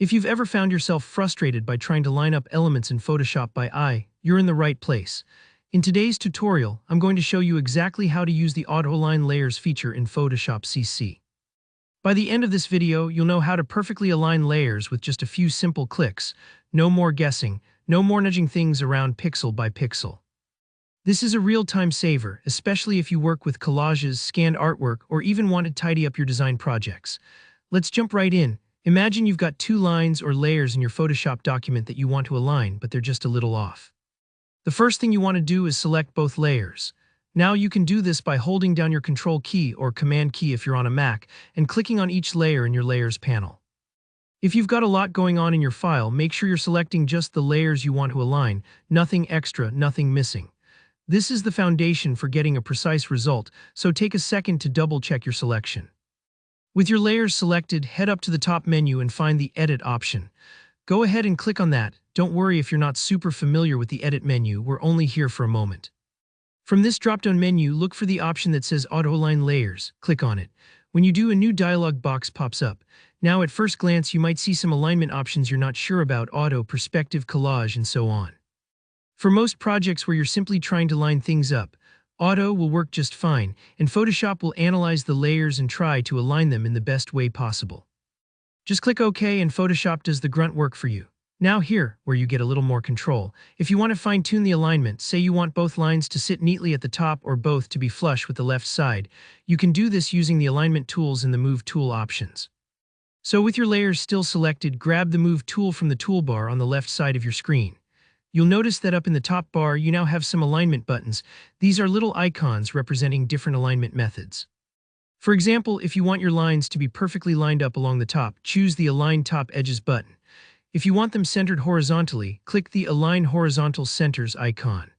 If you've ever found yourself frustrated by trying to line up elements in Photoshop by eye, you're in the right place. In today's tutorial, I'm going to show you exactly how to use the Auto-Align Layers feature in Photoshop CC. By the end of this video, you'll know how to perfectly align layers with just a few simple clicks. No more guessing, no more nudging things around pixel by pixel. This is a real-time saver, especially if you work with collages, scanned artwork, or even want to tidy up your design projects. Let's jump right in. Imagine you've got two lines or layers in your Photoshop document that you want to align, but they're just a little off. The first thing you want to do is select both layers. Now you can do this by holding down your Control key or Command key if you're on a Mac and clicking on each layer in your Layers panel. If you've got a lot going on in your file, make sure you're selecting just the layers you want to align, nothing extra, nothing missing. This is the foundation for getting a precise result, so take a second to double-check your selection. With your layers selected, head up to the top menu and find the Edit option. Go ahead and click on that. Don't worry if you're not super familiar with the Edit menu, we're only here for a moment. From this drop-down menu, look for the option that says Auto-Align Layers. Click on it. When you do, a new dialog box pops up. Now, at first glance, you might see some alignment options you're not sure about: auto, perspective, collage, and so on. For most projects where you're simply trying to line things up, auto will work just fine, and Photoshop will analyze the layers and try to align them in the best way possible. Just click OK and Photoshop does the grunt work for you. Now here, where you get a little more control. If you want to fine-tune the alignment, say you want both lines to sit neatly at the top or both to be flush with the left side, you can do this using the alignment tools in the Move tool options. So with your layers still selected, grab the Move tool from the toolbar on the left side of your screen. You'll notice that up in the top bar, you now have some alignment buttons. These are little icons representing different alignment methods. For example, if you want your lines to be perfectly lined up along the top, choose the Align Top Edges button. If you want them centered horizontally, click the Align Horizontal Centers icon.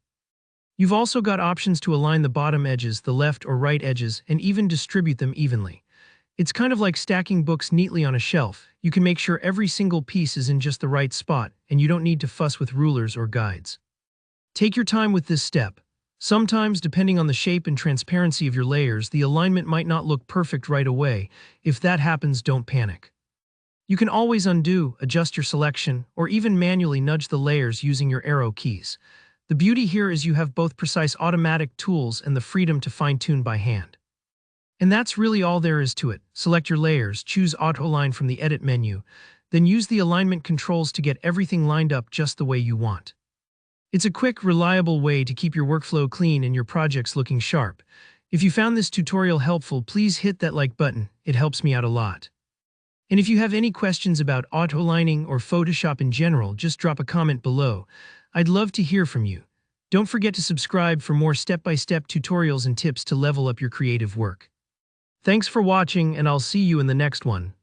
You've also got options to align the bottom edges, the left or right edges, and even distribute them evenly. It's kind of like stacking books neatly on a shelf. You can make sure every single piece is in just the right spot, and you don't need to fuss with rulers or guides. Take your time with this step. Sometimes, depending on the shape and transparency of your layers, the alignment might not look perfect right away. If that happens, don't panic. You can always undo, adjust your selection, or even manually nudge the layers using your arrow keys. The beauty here is you have both precise automatic tools and the freedom to fine-tune by hand. And that's really all there is to it. Select your layers, choose Auto-Align from the Edit menu, then use the alignment controls to get everything lined up just the way you want. It's a quick, reliable way to keep your workflow clean and your projects looking sharp. If you found this tutorial helpful, please hit that like button. It helps me out a lot. And if you have any questions about auto-aligning or Photoshop in general, just drop a comment below. I'd love to hear from you. Don't forget to subscribe for more step-by-step tutorials and tips to level up your creative work. Thanks for watching, and I'll see you in the next one.